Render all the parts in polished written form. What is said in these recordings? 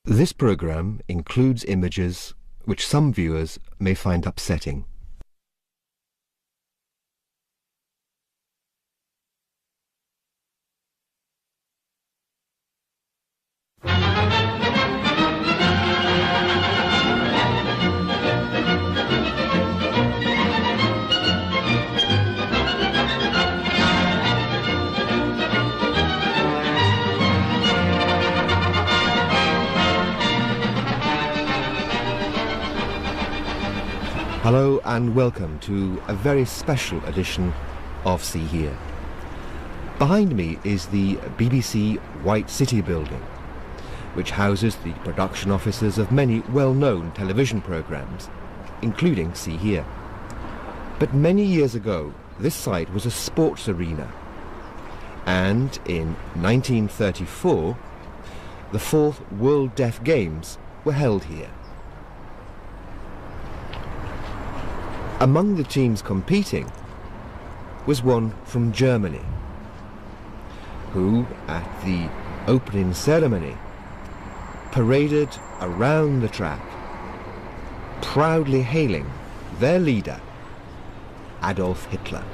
This program includes images which some viewers may find upsetting. Hello and welcome to a very special edition of See Here. Behind me is the BBC White City building, which houses the production offices of many well-known television programmes, including See Here. But many years ago, this site was a sports arena, and in 1934, the 4th World Deaf Games were held here. Among the teams competing was one from Germany, who, at the opening ceremony, paraded around the track, proudly hailing their leader, Adolf Hitler.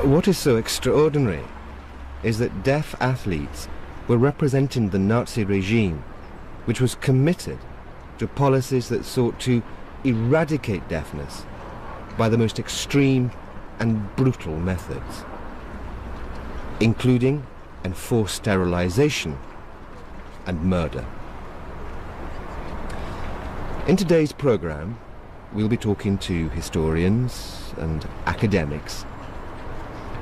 What is so extraordinary is that deaf athletes were representing the Nazi regime, which was committed to policies that sought to eradicate deafness by the most extreme and brutal methods, including enforced sterilization and murder. In today's programme, we'll be talking to historians and academics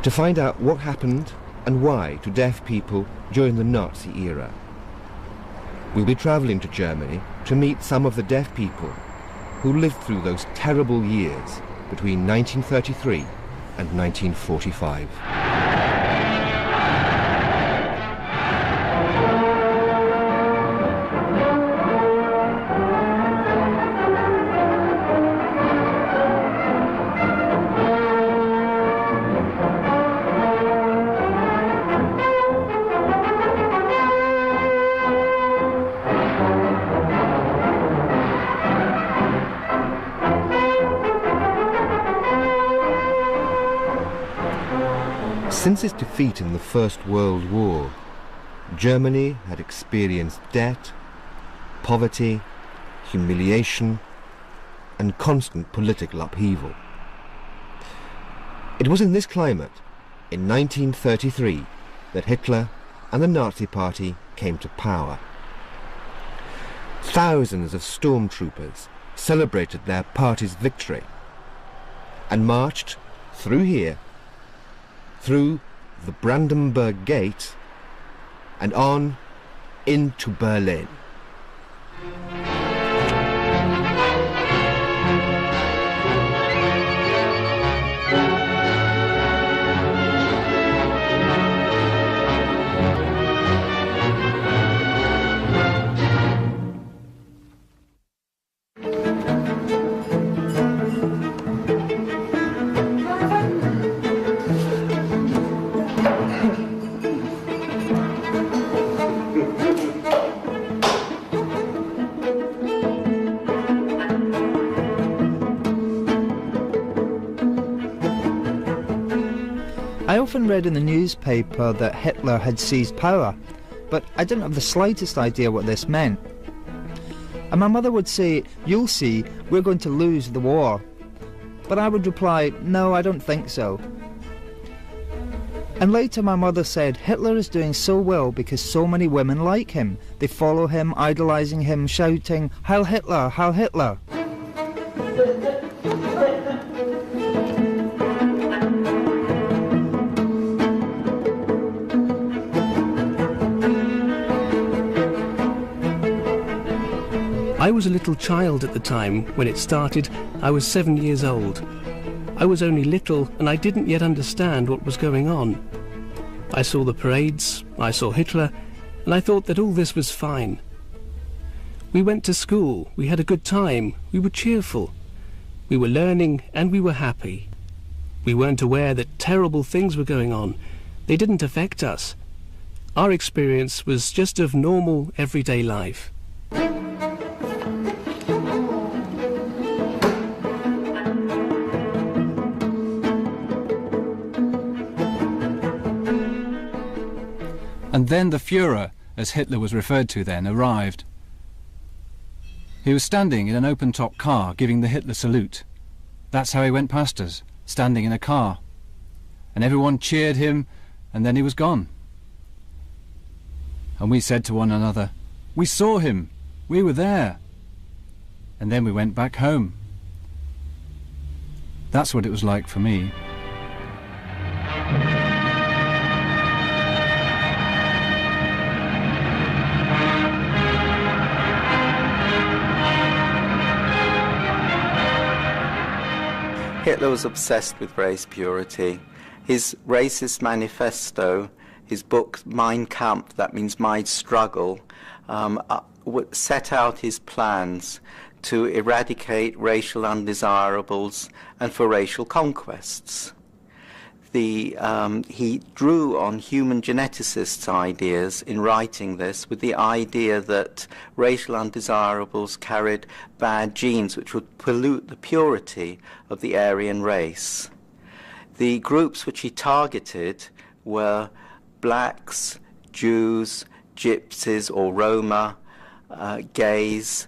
to find out what happened and why to deaf people during the Nazi era. We'll be travelling to Germany to meet some of the deaf people who lived through those terrible years between 1933 and 1945. Since its defeat in the First World War, Germany had experienced debt, poverty, humiliation, and constant political upheaval. It was in this climate, in 1933, that Hitler and the Nazi Party came to power. Thousands of stormtroopers celebrated their party's victory and marched through here, through the Brandenburg Gate and on into Berlin. I often read in the newspaper that Hitler had seized power, but I didn't have the slightest idea what this meant. And my mother would say, "You'll see, we're going to lose the war." But I would reply, "No, I don't think so." And later my mother said, "Hitler is doing so well because so many women like him. They follow him, idolizing him, shouting, 'Heil Hitler, Heil Hitler.'" I was a little child at the time when it started. I was 7 years old. I was only little and I didn't yet understand what was going on. I saw the parades, I saw Hitler, and I thought that all this was fine. We went to school, we had a good time, we were cheerful. We were learning and we were happy. We weren't aware that terrible things were going on. They didn't affect us. Our experience was just of normal, everyday life. And then the Führer, as Hitler was referred to then, arrived. He was standing in an open-top car giving the Hitler salute. That's how he went past us, standing in a car. And everyone cheered him, and then he was gone. And we said to one another, "We saw him, we were there." And then we went back home. That's what it was like for me. Hitler was obsessed with race purity. His racist manifesto, his book Mein Kampf, that means my struggle, set out his plans to eradicate racial undesirables and for racial conquests. He drew on human geneticists' ideas in writing this, with the idea that racial undesirables carried bad genes which would pollute the purity of the Aryan race. The groups which he targeted were blacks, Jews, gypsies or Roma, gays,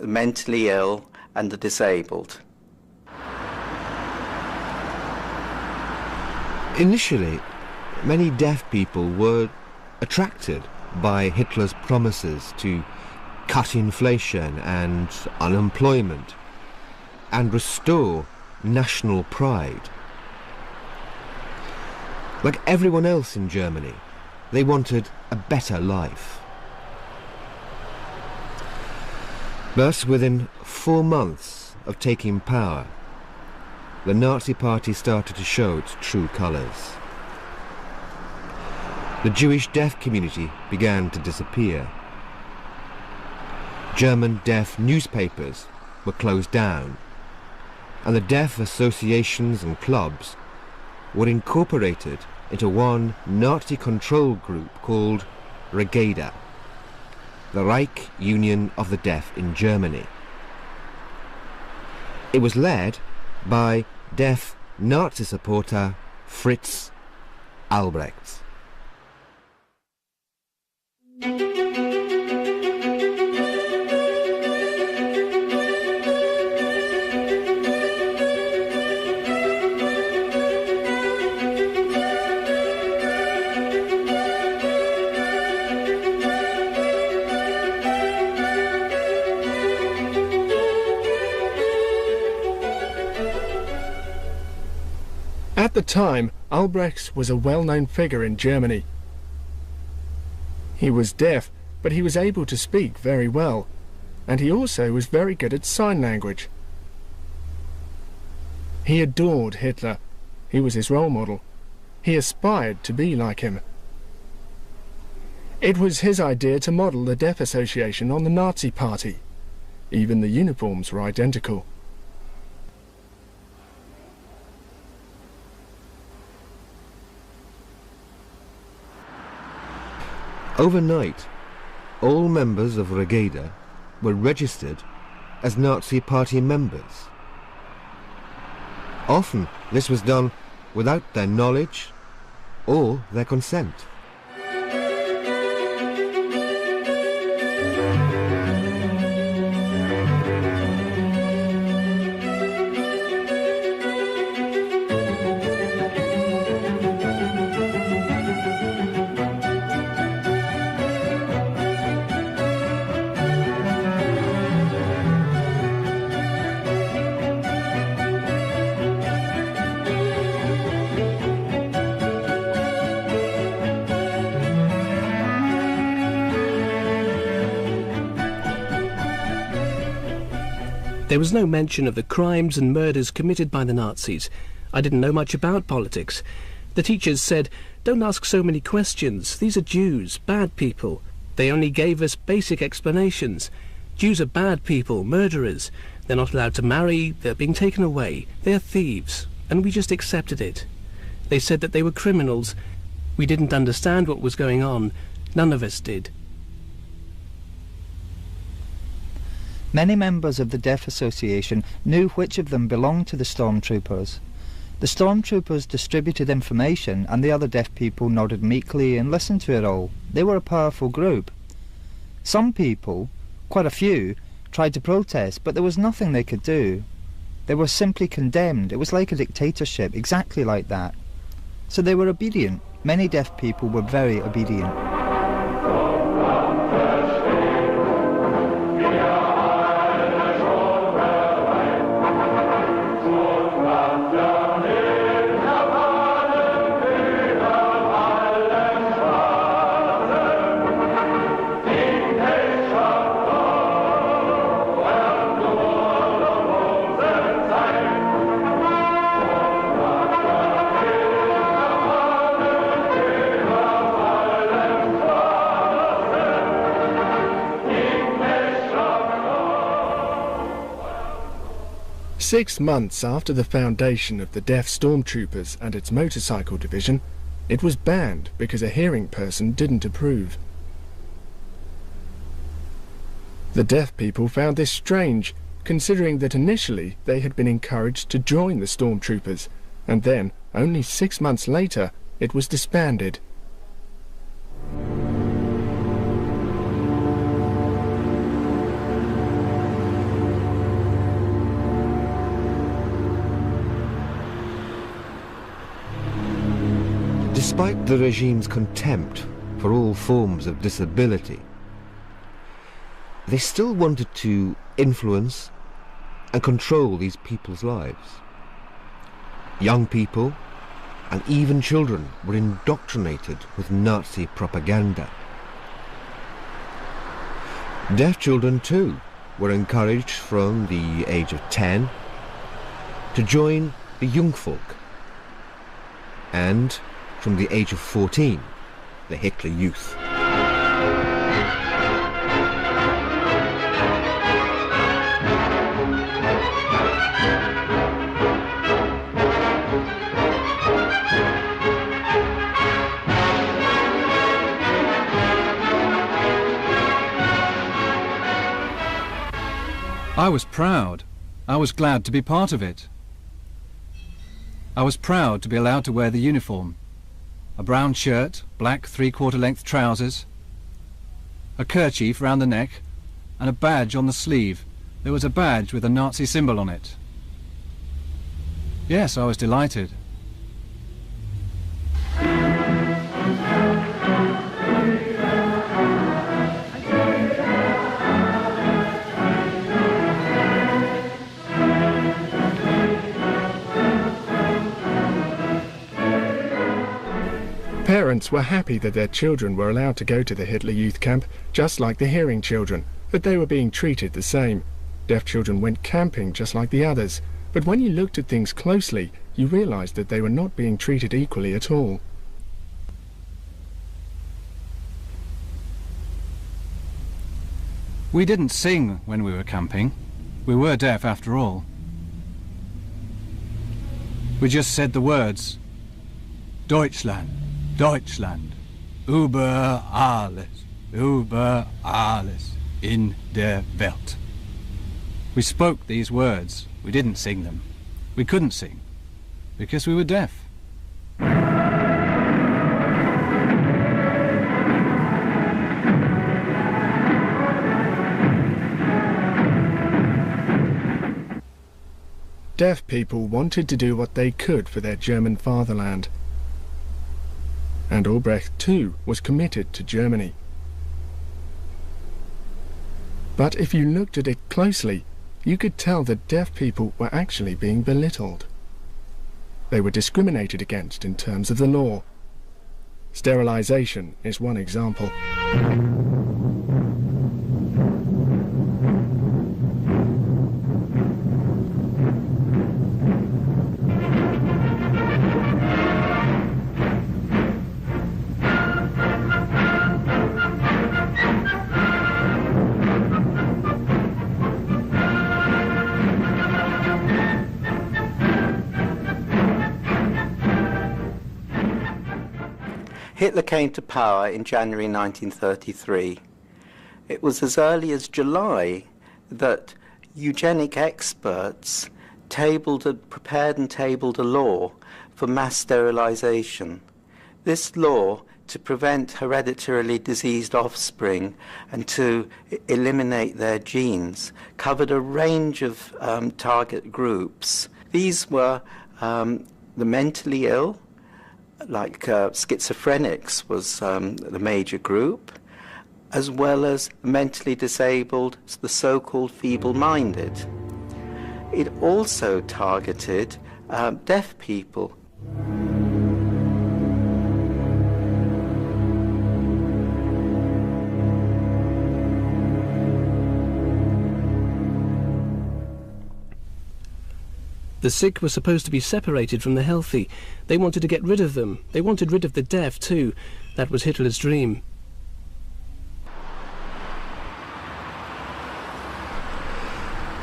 mentally ill and the disabled. Initially, many deaf people were attracted by Hitler's promises to cut inflation and unemployment and restore national pride. Like everyone else in Germany, they wanted a better life. But within 4 months of taking power, the Nazi Party started to show its true colours. The Jewish deaf community began to disappear. German deaf newspapers were closed down, and the deaf associations and clubs were incorporated into one Nazi control group called Regeda, the Reich Union of the Deaf in Germany. It was led by deaf Nazi supporter Fritz Albrecht. At the time, Albrecht was a well-known figure in Germany. He was deaf, but he was able to speak very well, and he also was very good at sign language. He adored Hitler. He was his role model. He aspired to be like him. It was his idea to model the Deaf Association on the Nazi Party. Even the uniforms were identical. Overnight, all members of Regeda were registered as Nazi Party members. Often this was done without their knowledge or their consent. There was no mention of the crimes and murders committed by the Nazis. I didn't know much about politics. The teachers said, "Don't ask so many questions. These are Jews, bad people." They only gave us basic explanations. Jews are bad people, murderers. They're not allowed to marry, they're being taken away. They're thieves. And we just accepted it. They said that they were criminals. We didn't understand what was going on. None of us did. Many members of the Deaf Association knew which of them belonged to the stormtroopers. The stormtroopers distributed information and the other deaf people nodded meekly and listened to it all. They were a powerful group. Some people, quite a few, tried to protest, but there was nothing they could do. They were simply condemned. It was like a dictatorship, exactly like that. So they were obedient. Many deaf people were very obedient. Six months after the foundation of the Deaf Stormtroopers and its motorcycle division, it was banned because a hearing person didn't approve. The deaf people found this strange, considering that initially they had been encouraged to join the Stormtroopers, and then, only 6 months later, it was disbanded. Despite the regime's contempt for all forms of disability, they still wanted to influence and control these people's lives. Young people and even children were indoctrinated with Nazi propaganda. Deaf children too were encouraged from the age of 10 to join the Jungvolk, and from the age of 14, the Hitler Youth. I was proud. I was glad to be part of it. I was proud to be allowed to wear the uniform. A brown shirt, black 3/4 length trousers, a kerchief round the neck, and a badge on the sleeve. There was a badge with a Nazi symbol on it. Yes, I was delighted. Parents were happy that their children were allowed to go to the Hitler Youth camp, just like the hearing children, that they were being treated the same. Deaf children went camping just like the others, but when you looked at things closely, you realized that they were not being treated equally at all. We didn't sing when we were camping. We were deaf after all. We just said the words, Deutschland, Deutschland, über alles in der Welt. We spoke these words. We didn't sing them. We couldn't sing, because we were deaf. Deaf people wanted to do what they could for their German fatherland. And Albrecht too was committed to Germany. But if you looked at it closely, you could tell that deaf people were actually being belittled. They were discriminated against in terms of the law. Sterilization is one example. Hitler came to power in January 1933. It was as early as July that eugenic experts prepared and tabled a law for mass sterilization. This law, to prevent hereditarily diseased offspring and to eliminate their genes, covered a range of target groups. These were the mentally ill, like schizophrenics was the major group, as well as mentally disabled, the so-called feeble-minded. It also targeted deaf people. The sick were supposed to be separated from the healthy. They wanted to get rid of them. They wanted rid of the deaf too. That was Hitler's dream.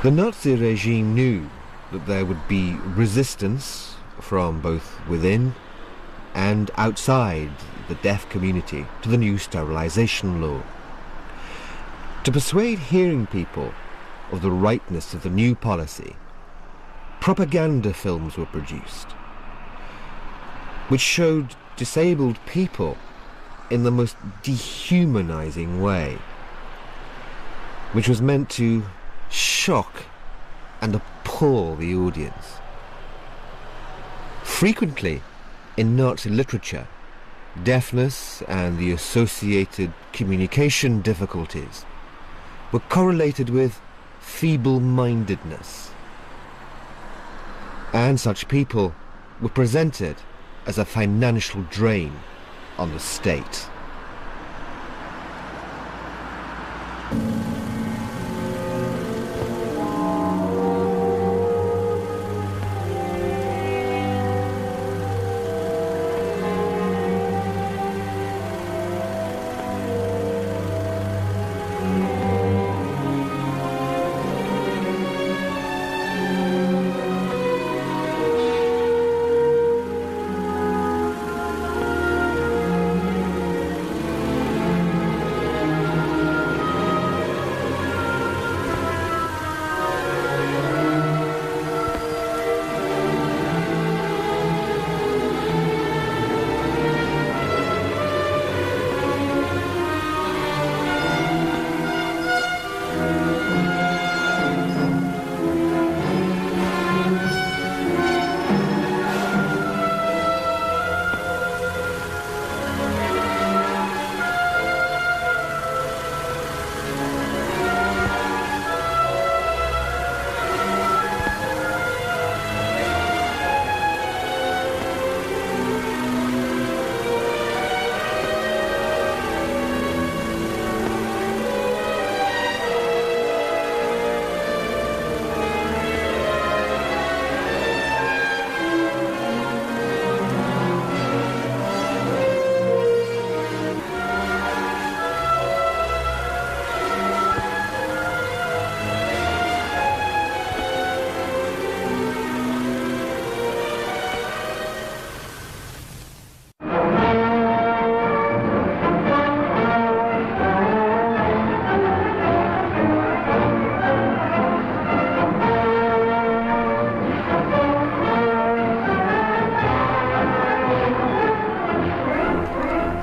The Nazi regime knew that there would be resistance from both within and outside the deaf community to the new sterilization law. To persuade hearing people of the rightness of the new policy, propaganda films were produced, which showed disabled people in the most dehumanizing way, which was meant to shock and appall the audience. Frequently, in Nazi literature, deafness and the associated communication difficulties were correlated with feeble-mindedness, and such people were presented as a financial drain on the state.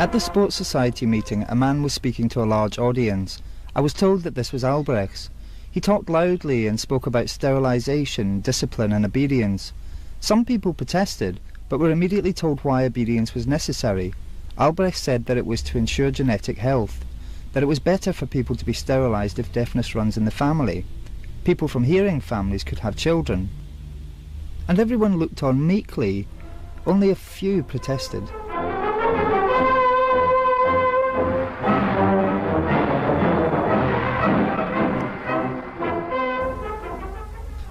At the Sports Society meeting, a man was speaking to a large audience. I was told that this was Albrecht's. He talked loudly and spoke about sterilisation, discipline and obedience. Some people protested, but were immediately told why obedience was necessary. Albrecht said that it was to ensure genetic health, that it was better for people to be sterilised if deafness runs in the family. People from hearing families could have children. And everyone looked on meekly. Only a few protested.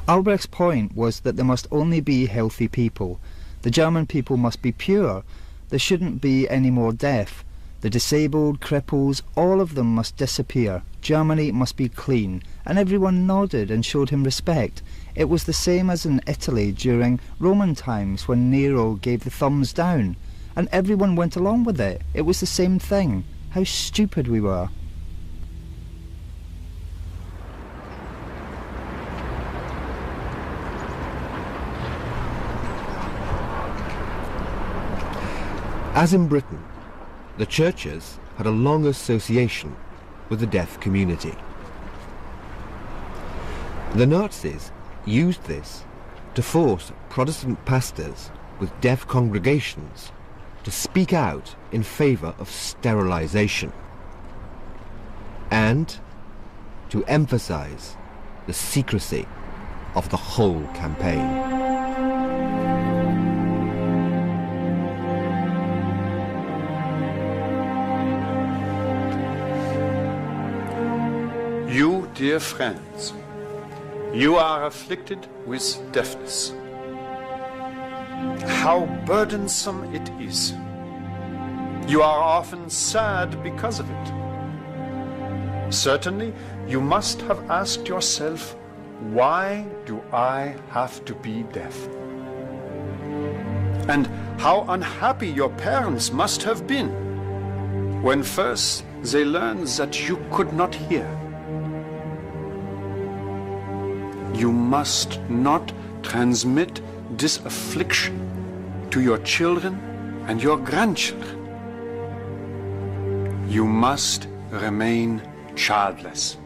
Albrecht's point was that there must only be healthy people. The German people must be pure. There shouldn't be any more deaf. The disabled, cripples, all of them must disappear. Germany must be clean. And everyone nodded and showed him respect. It was the same as in Italy during Roman times when Nero gave the thumbs down. and everyone went along with it. It was the same thing. How stupid we were. As in Britain, the churches had a long association with the deaf community. The Nazis used this to force Protestant pastors with deaf congregations to speak out in favour of sterilisation and to emphasise the secrecy of the whole campaign. You, dear friends, you are afflicted with deafness. How burdensome it is. You are often sad because of it. Certainly, you must have asked yourself, why do I have to be deaf? And how unhappy your parents must have been when first they learned that you could not hear. You must not transmit this affliction to your children and your grandchildren. You must remain childless.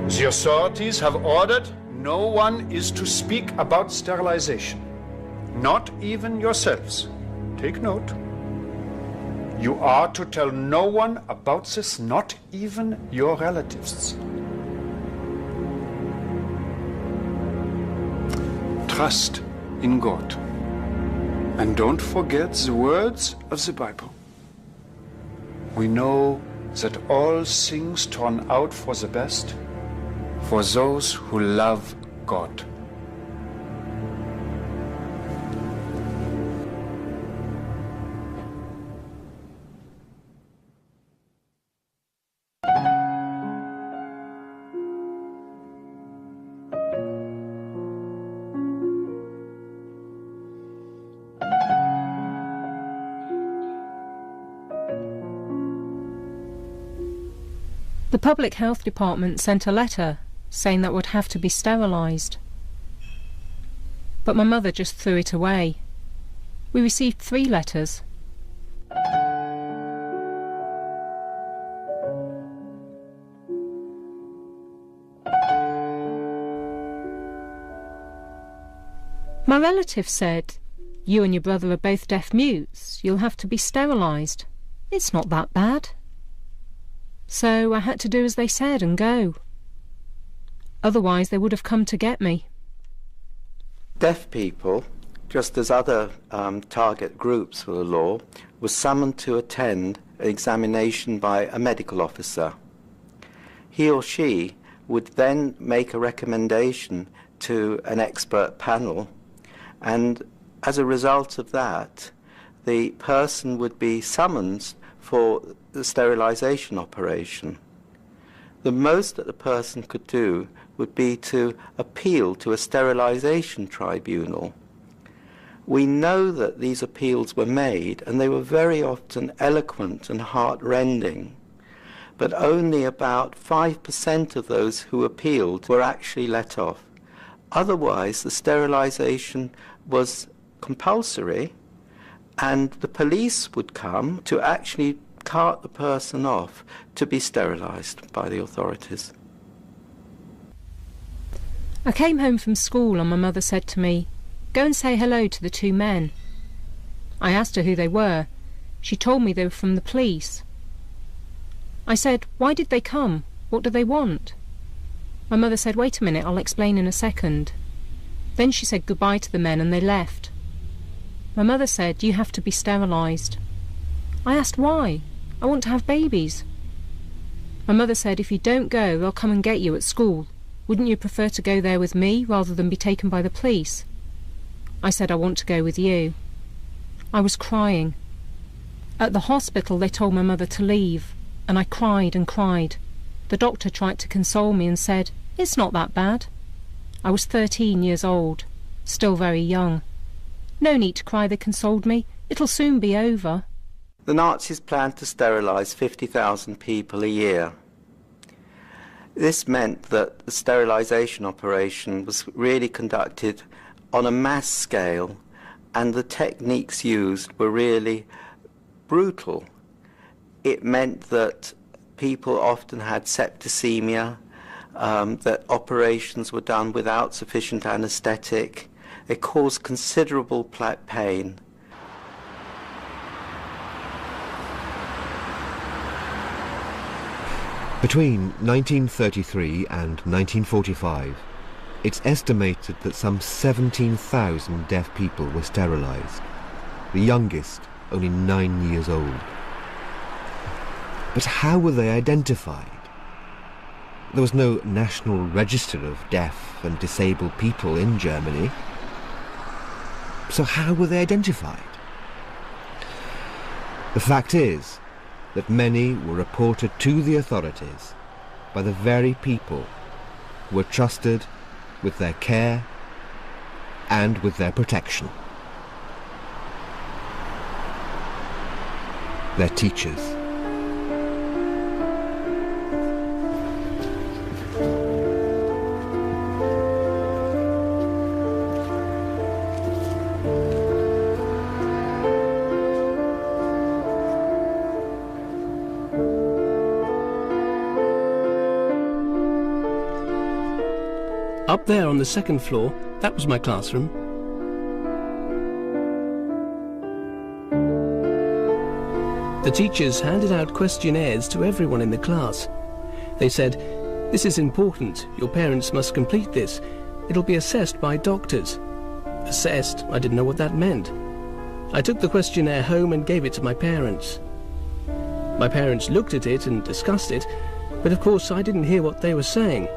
The authorities have ordered no one is to speak about sterilization, not even yourselves. Take note. You are to tell no one about this, not even your relatives. Trust in God. And don't forget the words of the Bible. We know that all things turn out for the best for those who love God. The Public Health Department sent a letter saying that would have to be sterilised. But my mother just threw it away. We received 3 letters. My relative said, "You and your brother are both deaf mutes. You'll have to be sterilised. It's not that bad." So I had to do as they said and go. Otherwise they would have come to get me. Deaf people, just as other target groups for the law, were summoned to attend an examination by a medical officer. He or she would then make a recommendation to an expert panel, and as a result of that, the person would be summoned for the sterilisation operation. The most that the person could do would be to appeal to a sterilisation tribunal. We know that these appeals were made, and they were very often eloquent and heart-rending, but only about 5% of those who appealed were actually let off. Otherwise, the sterilisation was compulsory, and the police would come to actually cart the person off to be sterilised by the authorities. I came home from school and my mother said to me, "Go and say hello to the 2 men." I asked her who they were. She told me they were from the police. I said, "Why did they come? What do they want?" My mother said, "Wait a minute, I'll explain in a second." Then she said goodbye to the men and they left. My mother said, "You have to be sterilised." I asked why. "I want to have babies." My mother said, "If you don't go, they'll come and get you at school. Wouldn't you prefer to go there with me rather than be taken by the police?" I said, "I want to go with you." I was crying. At the hospital they told my mother to leave, and I cried and cried. The doctor tried to console me and said, "It's not that bad." I was 13 years old, still very young. No need to cry, they consoled me. It'll soon be over. The Nazis planned to sterilise 50,000 people a year. This meant that the sterilisation operation was really conducted on a mass scale, and the techniques used were really brutal. It meant that people often had septicemia, that operations were done without sufficient anaesthetic. It caused considerable pain. Between 1933 and 1945, it's estimated that some 17,000 deaf people were sterilised, the youngest only 9 years old. But how were they identified? There was no national register of deaf and disabled people in Germany. So how were they identified? The fact is that many were reported to the authorities by the very people who were trusted with their care and with their protection. Their teachers. Up there on the second floor, that was my classroom. The teachers handed out questionnaires to everyone in the class. They said, "This is important, your parents must complete this. It'll be assessed by doctors." Assessed? I didn't know what that meant. I took the questionnaire home and gave it to my parents. My parents looked at it and discussed it, but of course I didn't hear what they were saying.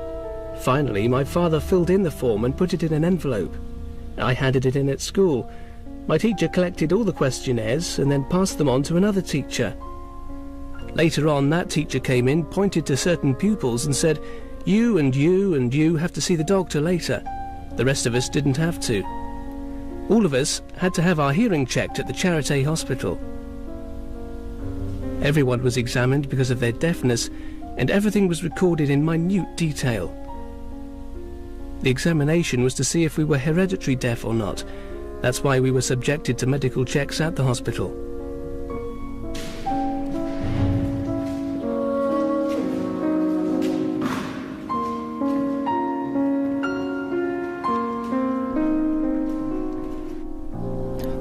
Finally, my father filled in the form and put it in an envelope. I handed it in at school. My teacher collected all the questionnaires and then passed them on to another teacher. Later on, that teacher came in, pointed to certain pupils and said, "You and you and you have to see the doctor later." The rest of us didn't have to. All of us had to have our hearing checked at the Charité hospital. Everyone was examined because of their deafness, and everything was recorded in minute detail. The examination was to see if we were hereditary deaf or not. That's why we were subjected to medical checks at the hospital.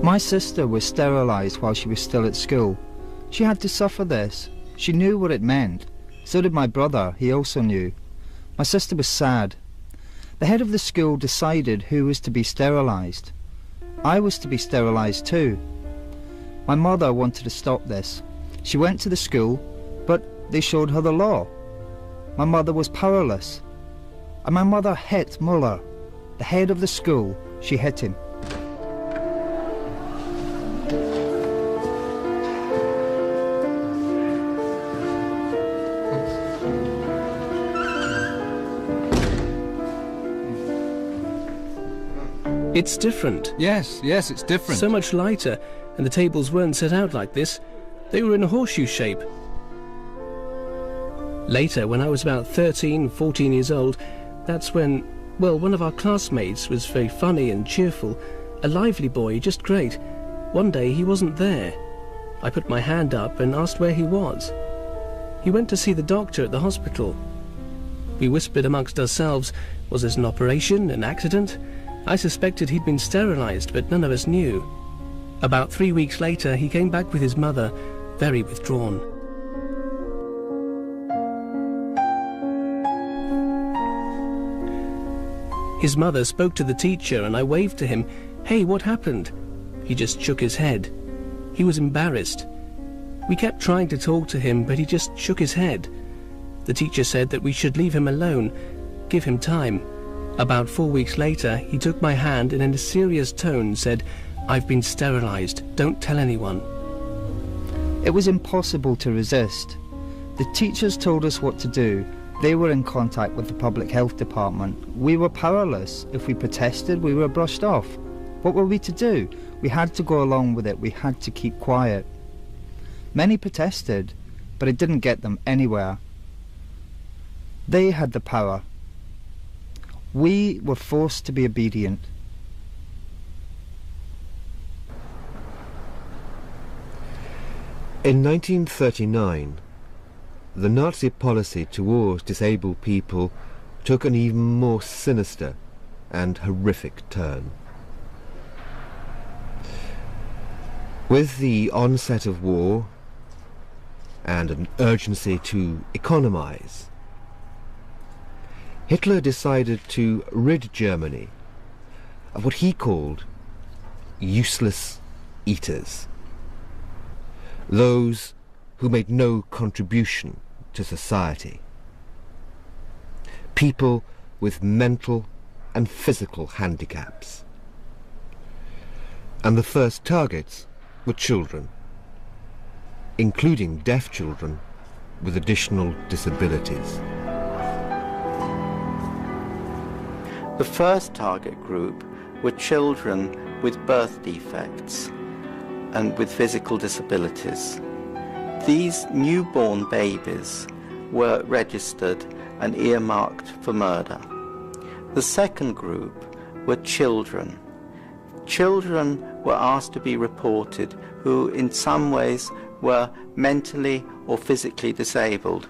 My sister was sterilised while she was still at school. She had to suffer this. She knew what it meant. So did my brother, he also knew. My sister was sad. The head of the school decided who was to be sterilised. I was to be sterilised too. My mother wanted to stop this. She went to the school, but they showed her the law. My mother was powerless. And my mother hit Muller, the head of the school. She hit him. It's different. Yes, it's different. So much lighter, and the tables weren't set out like this. They were in a horseshoe shape. Later, when I was about 13, 14 years old, that's when, well, one of our classmates was very funny and cheerful, a lively boy, just great. One day he wasn't there. I put my hand up and asked where he was. He went to see the doctor at the hospital. We whispered amongst ourselves, was this an operation, an accident? I suspected he'd been sterilised, but none of us knew. About 3 weeks later, he came back with his mother, very withdrawn. His mother spoke to the teacher and I waved to him, "Hey, what happened?" He just shook his head. He was embarrassed. We kept trying to talk to him, but he just shook his head. The teacher said that we should leave him alone, give him time. About 4 weeks later, he took my hand and in a serious tone said, "I've been sterilised, don't tell anyone." It was impossible to resist. The teachers told us what to do, They were in contact with the public health department. We were powerless. If we protested, we were brushed off. What were we to do? We had to go along with it. We had to keep quiet. Many protested, but it didn't get them anywhere. They had the power. We were forced to be obedient. In 1939, the Nazi policy towards disabled people took an even more sinister and horrific turn. With the onset of war and an urgency to economize, Hitler decided to rid Germany of what he called useless eaters, those who made no contribution to society, people with mental and physical handicaps. And the first targets were children, including deaf children with additional disabilities. The first target group were children with birth defects and with physical disabilities. These newborn babies were registered and earmarked for murder. The second group were children. Children were asked to be reported who in some ways were mentally or physically disabled.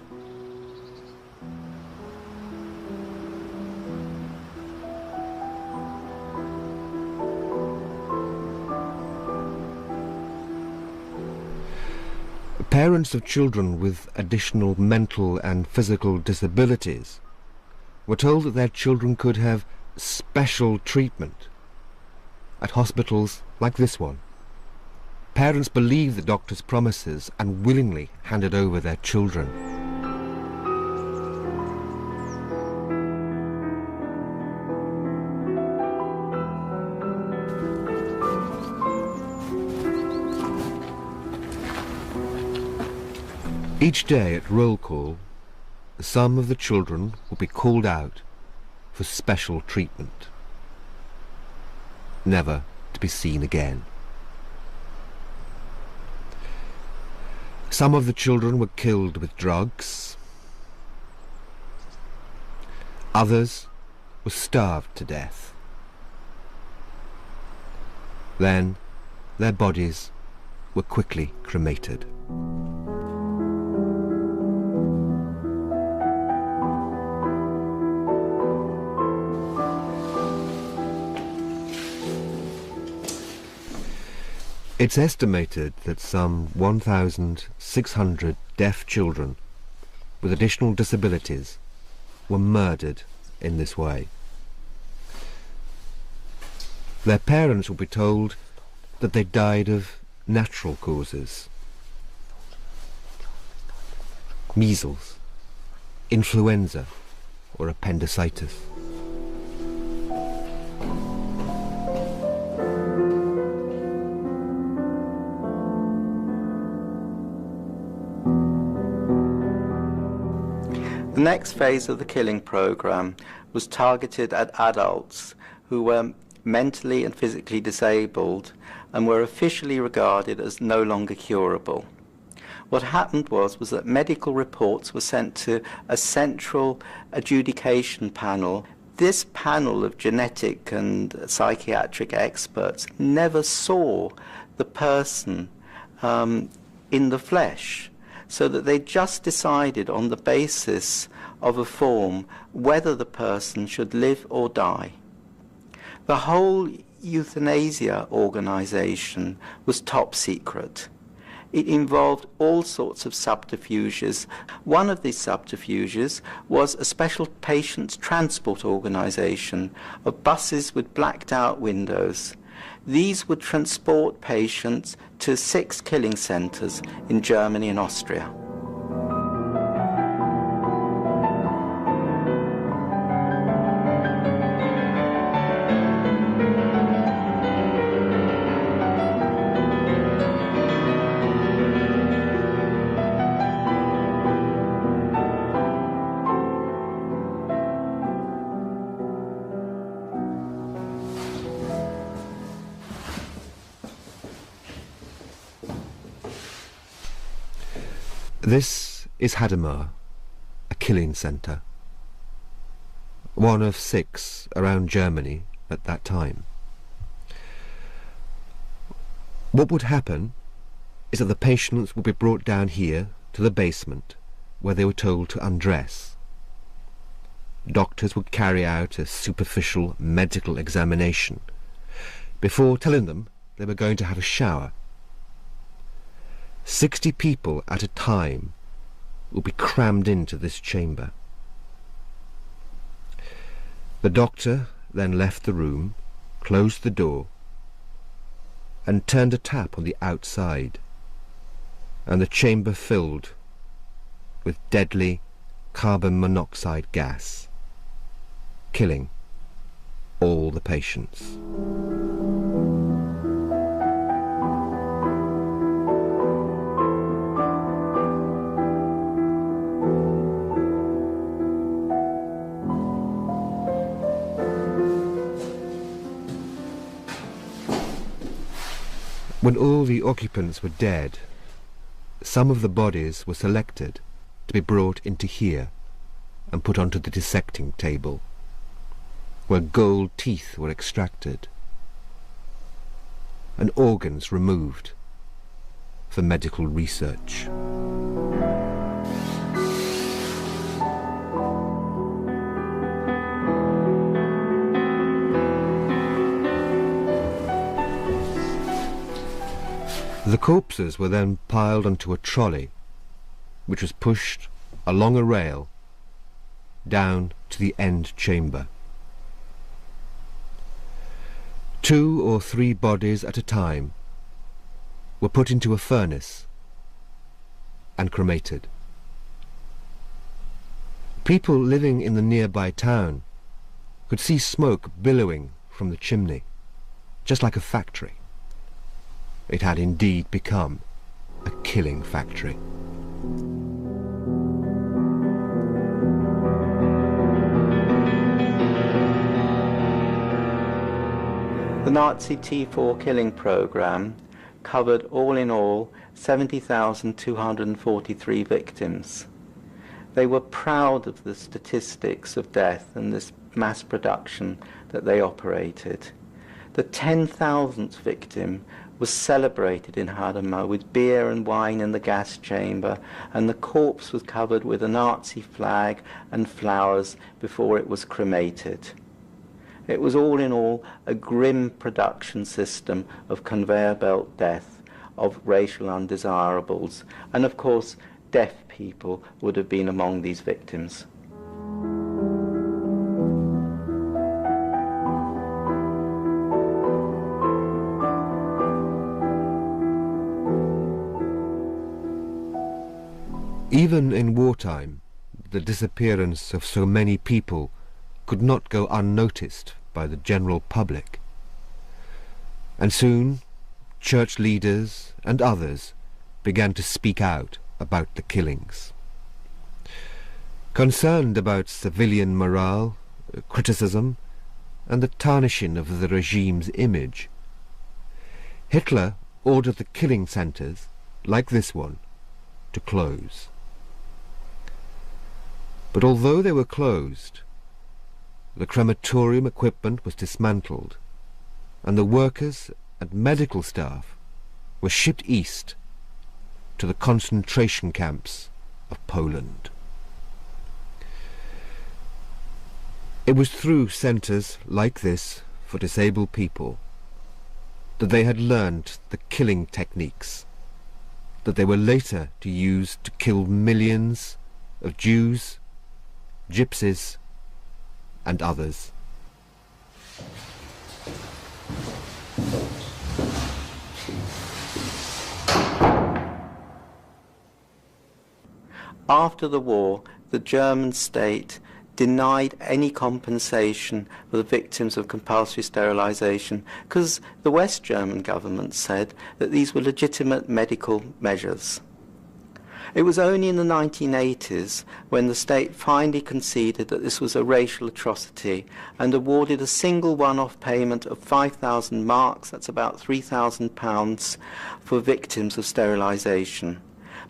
Parents of children with additional mental and physical disabilities were told that their children could have special treatment at hospitals like this one. Parents believed the doctor's promises and willingly handed over their children. Each day at roll call, some of the children would be called out for special treatment, never to be seen again. Some of the children were killed with drugs. Others were starved to death. Then their bodies were quickly cremated. It's estimated that some 1,600 deaf children with additional disabilities were murdered in this way. Their parents will be told that they died of natural causes: measles, influenza, or appendicitis. The next phase of the killing program was targeted at adults who were mentally and physically disabled and were officially regarded as no longer curable. What happened was that medical reports were sent to a central adjudication panel. This panel of genetic and psychiatric experts never saw the person in the flesh, so that they just decided on the basis of a form whether the person should live or die. The whole euthanasia organization was top secret. It involved all sorts of subterfuges. One of these subterfuges was a special patients' transport organization of buses with blacked out windows. These would transport patients to 6 killing centers in Germany and Austria. This is Hadamar, a killing centre, one of 6 around Germany at that time. What would happen is that the patients would be brought down here to the basement, where they were told to undress. Doctors would carry out a superficial medical examination before telling them they were going to have a shower. 60 people at a time would be crammed into this chamber. The doctor then left the room, closed the door, and turned a tap on the outside, and the chamber filled with deadly carbon monoxide gas, killing all the patients. When all the occupants were dead, some of the bodies were selected to be brought into here and put onto the dissecting table, where gold teeth were extracted and organs removed for medical research. The corpses were then piled onto a trolley, which was pushed along a rail down to the end chamber. 2 or 3 bodies at a time were put into a furnace and cremated. People living in the nearby town could see smoke billowing from the chimney, just like a factory. It had indeed become a killing factory. The Nazi T4 killing program covered all in all 70,243 victims. They were proud of the statistics of death and this mass production that they operated. The 10,000th victim was celebrated in Hadamar with beer and wine in the gas chamber, and the corpse was covered with a Nazi flag and flowers before it was cremated. It was all in all a grim production system of conveyor belt death of racial undesirables, and of course deaf people would have been among these victims. Even in wartime, the disappearance of so many people could not go unnoticed by the general public. And soon, church leaders and others began to speak out about the killings. Concerned about civilian morale, criticism, and the tarnishing of the regime's image, Hitler ordered the killing centres, like this one, to close. But although they were closed, the crematorium equipment was dismantled, and the workers and medical staff were shipped east to the concentration camps of Poland. It was through centres like this for disabled people that they had learned the killing techniques that they were later to use to kill millions of Jews, gypsies, and others. After the war, the German state denied any compensation for the victims of compulsory sterilisation because the West German government said that these were legitimate medical measures. It was only in the 1980s when the state finally conceded that this was a racial atrocity and awarded a single one-off payment of 5,000 marks, that's about £3,000, for victims of sterilisation.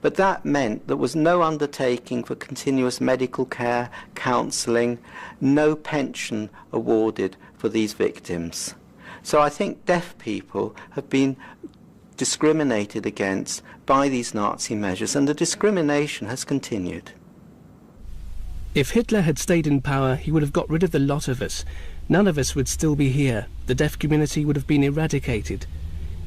But that meant there was no undertaking for continuous medical care, counselling, no pension awarded for these victims. So I think deaf people have been discriminated against by these Nazi measures, and the discrimination has continued. If Hitler had stayed in power, he would have got rid of the lot of us. None of us would still be here. The deaf community would have been eradicated.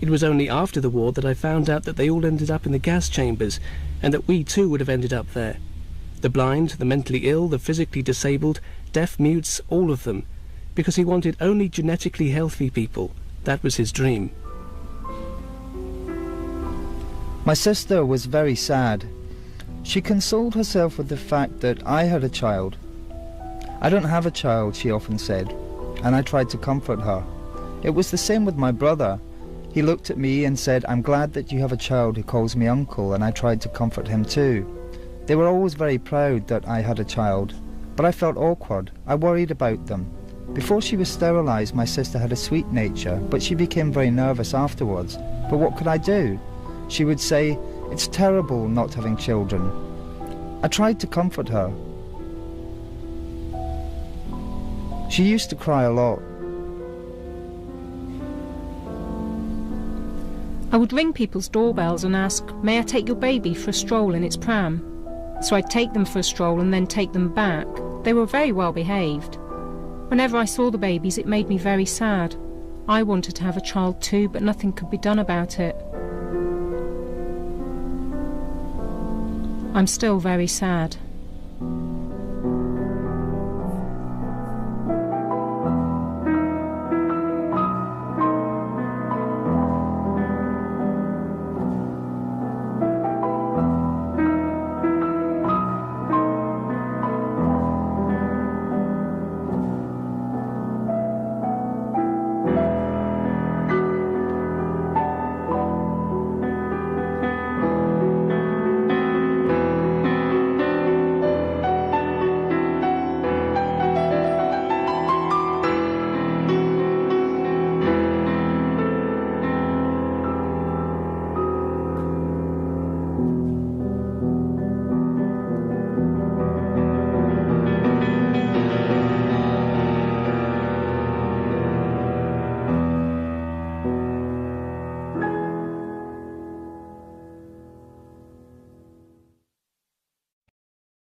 It was only after the war that I found out that they all ended up in the gas chambers, and that we too would have ended up there. The blind, the mentally ill, the physically disabled, deaf, mutes, all of them. Because he wanted only genetically healthy people. That was his dream. My sister was very sad. She consoled herself with the fact that I had a child. I don't have a child, she often said, and I tried to comfort her. It was the same with my brother. He looked at me and said, "I'm glad that you have a child who calls me uncle," and I tried to comfort him too. They were always very proud that I had a child, but I felt awkward. I worried about them. Before she was sterilised, my sister had a sweet nature, but she became very nervous afterwards. But what could I do? She would say, "It's terrible not having children." I tried to comfort her. She used to cry a lot. I would ring people's doorbells and ask, "May I take your baby for a stroll in its pram?" So I'd take them for a stroll and then take them back. They were very well behaved. Whenever I saw the babies, it made me very sad. I wanted to have a child too, but nothing could be done about it. I'm still very sad.